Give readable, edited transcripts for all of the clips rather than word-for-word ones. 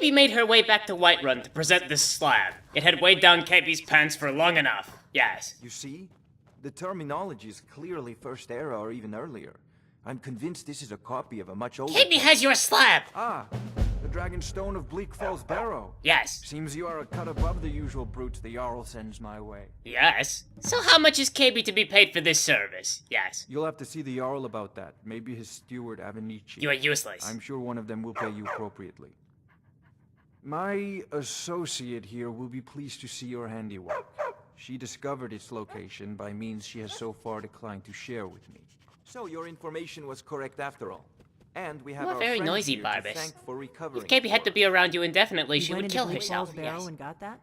Kaybe made her way back to Whiterun to present this slab. It had weighed down Kaybe's pants for long enough. Yes. You see? The terminology is clearly First Era or even earlier. I'm convinced this is a copy of a much older... Kaybe has your slab! Ah, the Dragon Stone of Bleak Falls Barrow. Yes. Seems you are a cut above the usual brutes the Jarl sends my way. Yes. So how much is Kaybe to be paid for this service? Yes. You'll have to see the Jarl about that. Maybe his steward, Avenici. You are useless. I'm sure one of them will pay you appropriately. My associate here will be pleased to see your handiwork. She discovered its location by means she has so far declined to share with me. So your information was correct after all. And we have You are our very friend noisy, here to Barbas. thank for recovering If Kaybe had to be around you indefinitely, she You would went kill into Bleak herself. Falls Barrow Yes. and got that?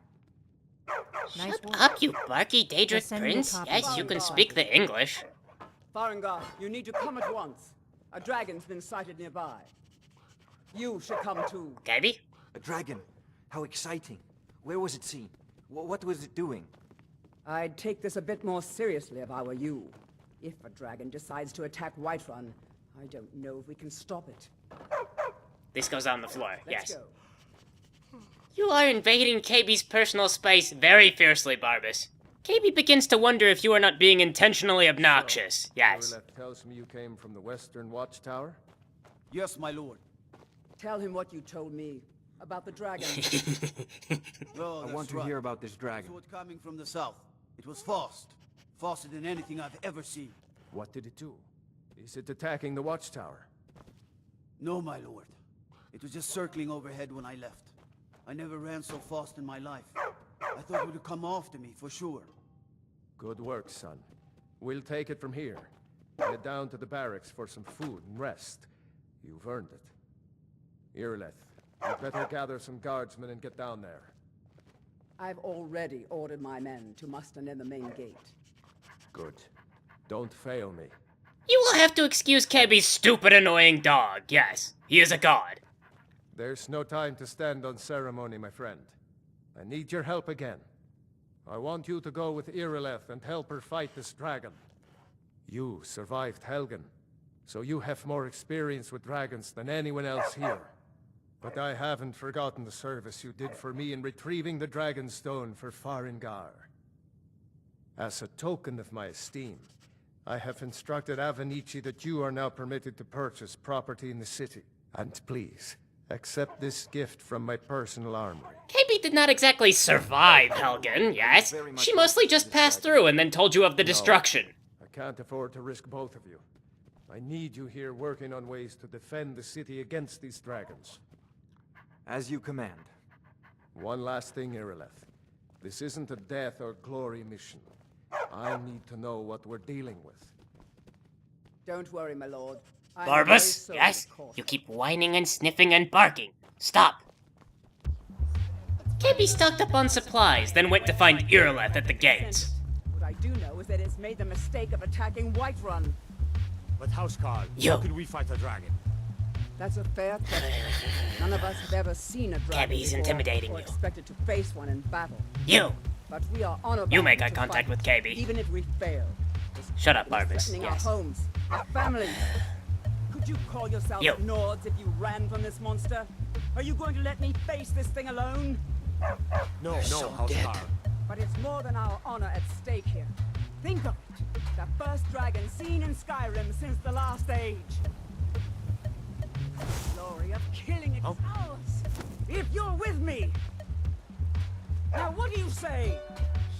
Shut work. up, you barky Daedric Just send me a prince. copy. Yes, you can speak the English. Farengar, you need to come at once. A dragon's been sighted nearby. You should come too. Kaybe? A dragon. How exciting. Where was it seen? What was it doing? I'd take this a bit more seriously if I were you. If a dragon decides to attack Whiterun, I don't know if we can stop it. This goes on the floor. Let's Yes. go. You are invading Kaybe's personal space very fiercely, Barbas. Kaybe begins to wonder if you are not being intentionally obnoxious. Yes. Irileth tells me you came from the Western Watchtower? Yes, my lord. Tell him what you told me about the dragon. Oh, I that's want to right. hear about this dragon. Sword coming from the south. It was fast. Faster than anything I've ever seen. What did it do? Is it attacking the Watchtower? No, my lord. It was just circling overhead when I left. I never ran so fast in my life. I thought it would come after me, for sure. Good work, son. We'll take it from here. Head down to the barracks for some food and rest. You've earned it. Irileth, you'd better gather some guardsmen and get down there. I've already ordered my men to muster near the main gate. Good. Don't fail me. You will have to excuse Kaybe's stupid, annoying dog. Yes, he is a god. There's no time to stand on ceremony, my friend. I need your help again. I want you to go with Irileth and help her fight this dragon. You survived Helgen, so you have more experience with dragons than anyone else here. But I haven't forgotten the service you did for me in retrieving the Dragon Stone for Farengar. As a token of my esteem, I have instructed Avenici that you are now permitted to purchase property in the city. And please, accept this gift from my personal armory. Kaybe did not exactly survive Helgen, yes? She mostly just passed through and then told you of the destruction. I can't afford to risk both of you. I need you here working on ways to defend the city against these dragons. As you command. One last thing, Irileth. This isn't a death or glory mission. I need to know what we're dealing with. Don't worry, my lord. I'm Barbas, very sorry, yes? of course. You keep whining and sniffing and barking. Stop. Kaybe stocked up on supplies, then went to find Irileth at the gates. What I do know is that it's made the mistake of attacking Whiterun. But Housecarl, Yo. how can we fight a dragon? That's a fair question. None of us have ever seen a dragon Kaybe's before, intimidating or you. expected to face one in battle. You! But we are honorable. You make eye to contact fight, with Kaybe. even if we fail. This Shut up, dragon is Barbas. threatening Yes. our homes, our families. Could you call yourselves Yo. Nords if you ran from this monster? Are you going to let me face this thing alone? No, Housecarl. But it's more than our honor at stake here. Think of it. The first dragon seen in Skyrim since the last age. The glory of killing it is ours. If you're with me. Now what do you say?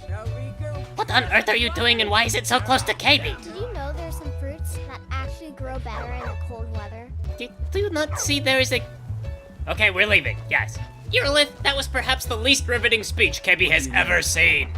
Shall we go? What on earth are you doing and why is it so close to Kaybe? Did you know there's some fruits that actually grow better in the cold weather? Do you not see there is a... Okay, we're leaving, yes. Irileth, that was perhaps the least riveting speech Kaybe has ever seen.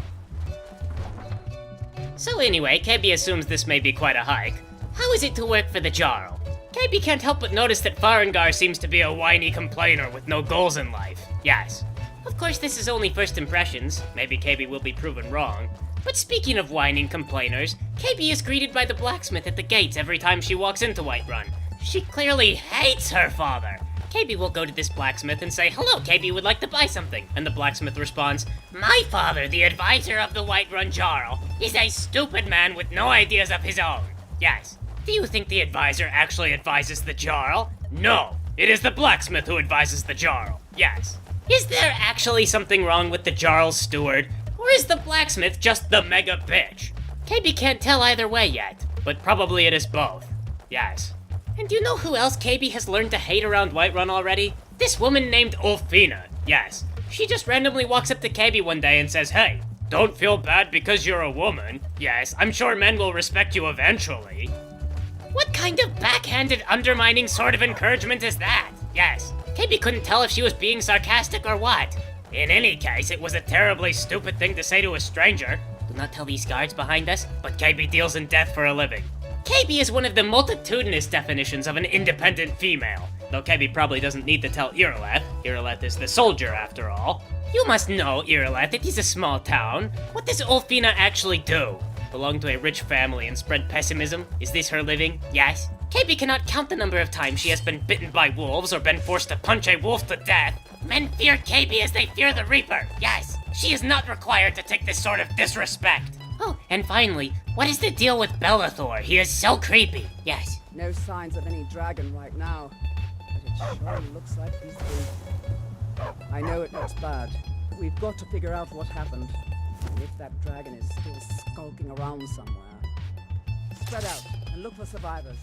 So anyway, Kaybe assumes this may be quite a hike. How is it to work for the Jarl? Kaybe can't help but notice that Farengar seems to be a whiny complainer with no goals in life. Yes. Of course, this is only first impressions. Maybe Kaybe will be proven wrong. But speaking of whining complainers, Kaybe is greeted by the blacksmith at the gates every time she walks into Whiterun. She clearly hates her father. Kaybe will go to this blacksmith and say, "Hello, Kaybe would like to buy something." And the blacksmith responds, "My father, the advisor of the Whiterun Jarl, is a stupid man with no ideas of his own." Yes. Do you think the advisor actually advises the Jarl? No. it is the blacksmith who advises the Jarl. Yes. Is there actually something wrong with the Jarl's steward? Or is the blacksmith just the mega bitch? Kaybe can't tell either way yet, but probably it is both. Yes. And do you know who else Kaybe has learned to hate around Whiterun already? This woman named Ulfina. Yes. She just randomly walks up to Kaybe one day and says, "Hey, don't feel bad because you're a woman. Yes, I'm sure men will respect you eventually." What kind of backhanded, undermining sort of encouragement is that? Yes. Kaybe couldn't tell if she was being sarcastic or what. In any case, it was a terribly stupid thing to say to a stranger. Do not tell these guards behind us, but Kaybe deals in death for a living. Kaybe is one of the multitudinous definitions of an independent female, though Kaybe probably doesn't need to tell Irileth. Irileth is the soldier, after all. You must know, Irileth, it is a small town. What does Ulfina actually do? Belong to a rich family and spread pessimism? Is this her living? Yes. Kaybe cannot count the number of times she has been bitten by wolves or been forced to punch a wolf to death. Men fear Kaybe as they fear the Reaper. Yes. She is not required to take this sort of disrespect. Oh, and finally, what is the deal with Bellathor? He is so creepy. Yes. No signs of any dragon right now, but it sure looks like he's dead. I know it looks bad, but we've got to figure out what happened. And if that dragon is still skulking around somewhere. Spread out and look for survivors.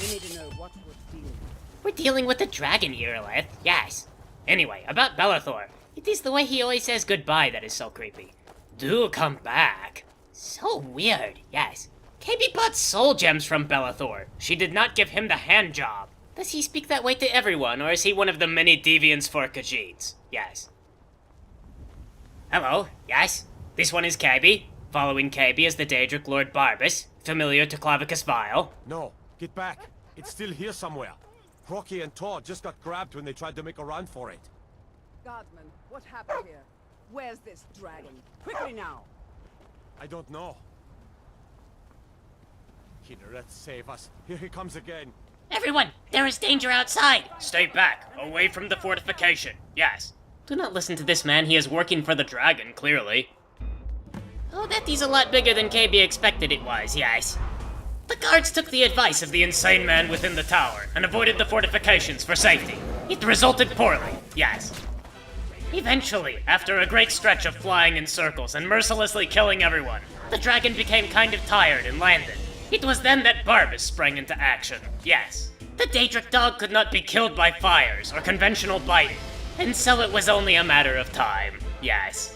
We need to know what we're dealing with. We're dealing with the dragon, Irileth. Yes. Anyway, about Bellathor. It is the way he always says goodbye that is so creepy. Do come back. So weird, yes. Kaybe bought soul gems from Bellathor. She did not give him the hand job. Does he speak that way to everyone, or is he one of the many deviants for Khajiits? Yes. Hello, yes? This one is Kaybe. Following Kaybe is the Daedric Lord Barbas, familiar to Clavicus Vile. No, get back. It's still here somewhere. Rocky and Todd just got grabbed when they tried to make a run for it. Guardsman, what happened here? Where's this dragon? Quickly now! I don't know. Kinneret, save us. Here he comes again. Everyone, there is danger outside! Stay back, away from the fortification. Yes. Do not listen to this man, he is working for the dragon, clearly. Oh, that is a lot bigger than Kaybe expected it was, yes. The guards took the advice of the insane man within the tower, and avoided the fortifications for safety. It resulted poorly, yes. Eventually, after a great stretch of flying in circles and mercilessly killing everyone, the dragon became kind of tired and landed. It was then that Barbas sprang into action, yes. The Daedric dog could not be killed by fires or conventional biting, and so it was only a matter of time, yes.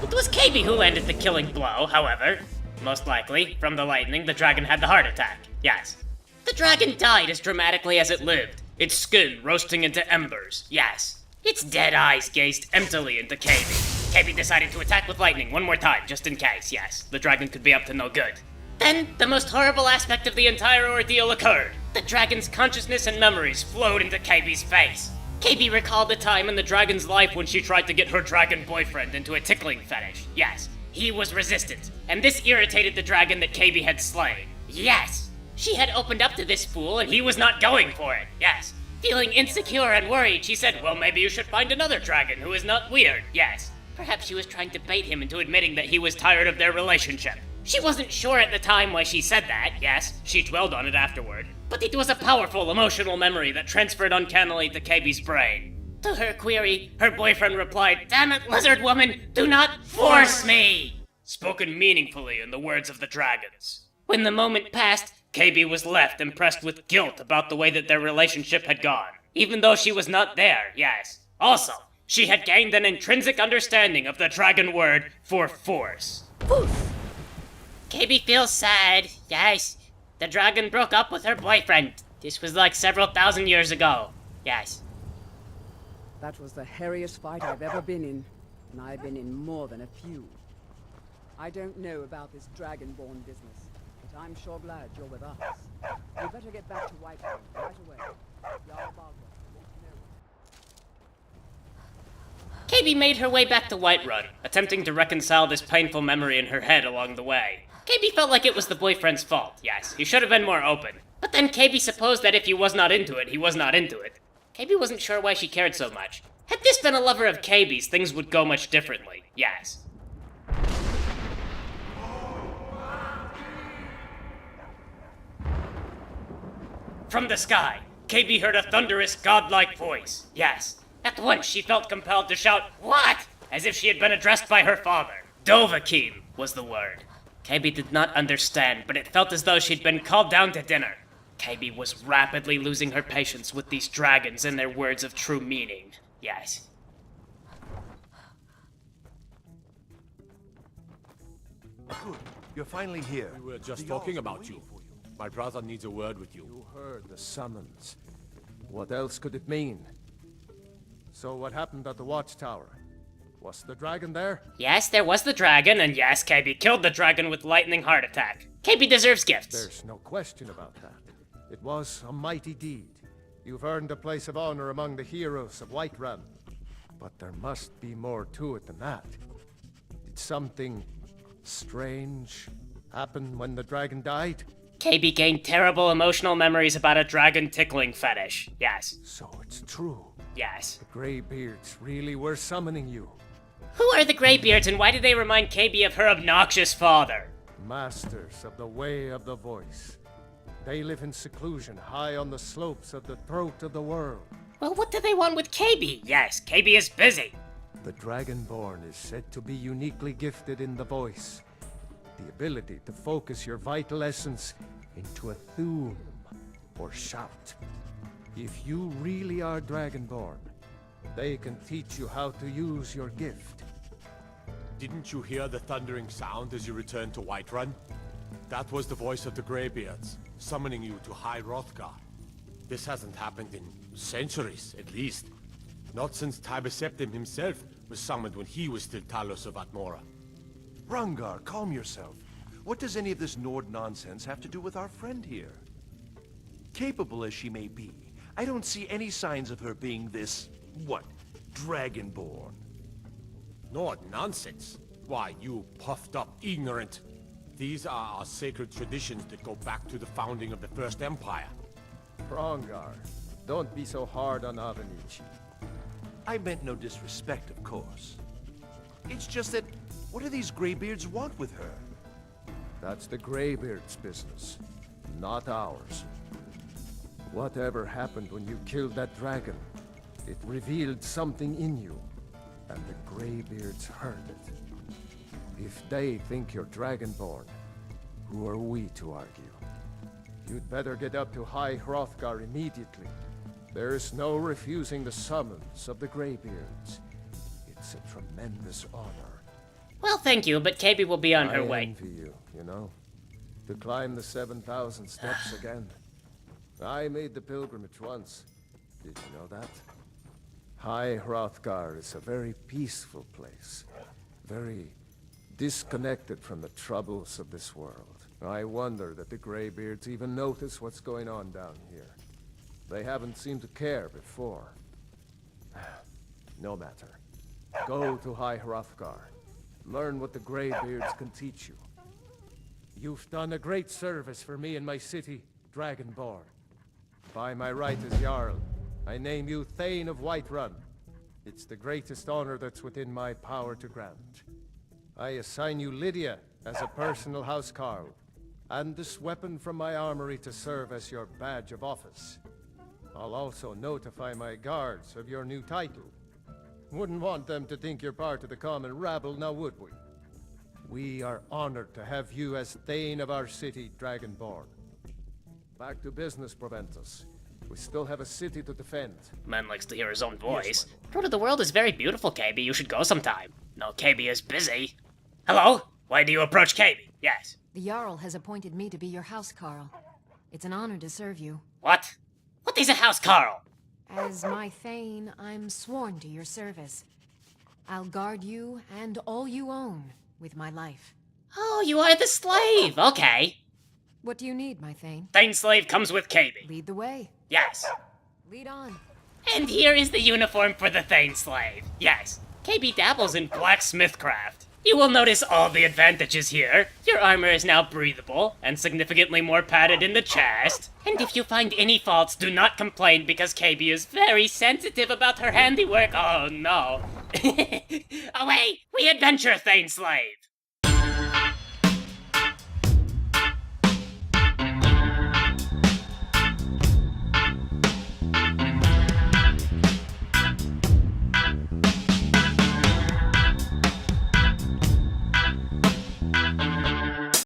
It was Kaybe who landed the killing blow, however. Most likely, from the lightning, the dragon had the heart attack, yes. The dragon died as dramatically as it lived, its skin roasting into embers, yes. Its dead eyes gazed emptily into Kaybe. Kaybe decided to attack with lightning one more time, just in case, yes. The dragon could be up to no good. Then, the most horrible aspect of the entire ordeal occurred. The dragon's consciousness and memories flowed into Kaybe's face. Kaybe recalled the time in the dragon's life when she tried to get her dragon boyfriend into a tickling fetish, yes. He was resistant, and this irritated the dragon that Kaybe had slain. Yes! She had opened up to this fool and he was not going for it, yes. Feeling insecure and worried, she said, well, maybe you should find another dragon who is not weird, yes. Perhaps she was trying to bait him into admitting that he was tired of their relationship. She wasn't sure at the time why she said that, yes. She dwelled on it afterward. But it was a powerful emotional memory that transferred uncannily to Kaybe's brain. To her query, her boyfriend replied, "Damn it, lizard woman, do not force me!" Spoken meaningfully in the words of the dragons. When the moment passed, Kaybe was left impressed with guilt about the way that their relationship had gone, even though she was not there, yes. Also, she had gained an intrinsic understanding of the dragon word for force. Poof! Kaybe feels sad, yes. The dragon broke up with her boyfriend. This was like several thousand years ago, yes. That was the hairiest fight I've ever been in, and I've been in more than a few. I don't know about this dragonborn business, but I'm sure glad you're with us. We better get back to Whiterun right away. Jarl Balgruuf wants to know. Kaybe made her way back to Whiterun, attempting to reconcile this painful memory in her head along the way. Kaybe felt like it was the boyfriend's fault, yes. He should have been more open. But then Kaybe supposed that if he was not into it, he was not into it. Kaybe wasn't sure why she cared so much. Had this been a lover of Kaybe's, things would go much differently, yes. From the sky, Kaybe heard a thunderous, godlike voice. Yes. At once she felt compelled to shout, "What?" as if she had been addressed by her father. Dovahkiin was the word. Kaybe did not understand, but it felt as though she'd been called down to dinner. Kaybe was rapidly losing her patience with these dragons and their words of true meaning. Yes. Good. You're finally here. We were just The talking Jarl's about been you. waiting for you. My brother needs a word with you. You heard the summons. What else could it mean? So what happened at the watchtower? Was the dragon there? Yes, there was the dragon, and yes, Kaybe killed the dragon with lightning heart attack. Kaybe deserves gifts. There's no question about that. It was a mighty deed. You've earned a place of honor among the heroes of Whiterun. But there must be more to it than that. Did something strange happen when the dragon died? Kaybe gained terrible emotional memories about a dragon tickling fetish. Yes. So it's true. Yes. The Greybeards really were summoning you. Who are the Greybeards, and why do they remind Kaybe of her obnoxious father? Masters of the Way of the Voice. They live in seclusion high on the slopes of the throat of the world. Well, what do they want with Kaybe? Yes, Kaybe is busy. The Dragonborn is said to be uniquely gifted in the voice. The ability to focus your vital essence into a thum, or shout. If you really are Dragonborn, they can teach you how to use your gift. Didn't you hear the thundering sound as you returned to Whiterun? That was the voice of the Greybeards, summoning you to High Hrothgar. This hasn't happened in centuries, at least. Not since Tybeseptim himself was summoned when he was still Talos of Atmora. Rungar, calm yourself. What does any of this Nord nonsense have to do with our friend here? Capable as she may be, I don't see any signs of her being this, what, Dragonborn. Nord nonsense? Why, you puffed up ignorant. These are our sacred traditions that go back to the founding of the First Empire. Rongar, don't be so hard on Avenici. I meant no disrespect, of course. It's just that, what do these Greybeards want with her? That's the Greybeards' business, not ours. Whatever happened when you killed that dragon, it revealed something in you, and the Greybeards heard it. If they think you're Dragonborn, who are we to argue? You'd better get up to High Hrothgar immediately. There's no refusing the summons of the Greybeards. It's a tremendous honor. Well, thank you, but Kaybe will be on her I way. envy you, you know? To climb the 7,000 steps again. I made the pilgrimage once. Did you know that? High Hrothgar is a very peaceful place. Very disconnected from the troubles of this world. I wonder that the Greybeards even notice what's going on down here. They haven't seemed to care before. No matter. Go to High Hrothgar. Learn what the Greybeards can teach you. You've done a great service for me and my city, Dragonborn. By my right as Jarl, I name you Thane of Whiterun. It's the greatest honor that's within my power to grant. I assign you Lydia as a personal housecarl, and this weapon from my armory to serve as your badge of office. I'll also notify my guards of your new title. Wouldn't want them to think you're part of the common rabble, now would we? We are honored to have you as Thane of our city, Dragonborn. Back to business, Proventus. We still have a city to defend. Man likes to hear his own voice. Throat of the World is very beautiful, Kaybe. You should go sometime. No, Kaybe is busy. Hello? Why do you approach Kaybe? Yes. The Jarl has appointed me to be your housecarl. It's an honor to serve you. What? What is a house, Carl? As my Thane, I'm sworn to your service. I'll guard you and all you own with my life. Oh, you are the slave. Okay. What do you need, my Thane? Thane slave comes with Kaybe. Lead the way. Yes. Lead on. And here is the uniform for the Thane slave. Yes. Kaybe dabbles in blacksmithcraft. You will notice all the advantages here. Your armor is now breathable, and significantly more padded in the chest. And if you find any faults, do not complain, because Kaybe is very sensitive about her handiwork. Oh no. Away! We adventure, Thane slave!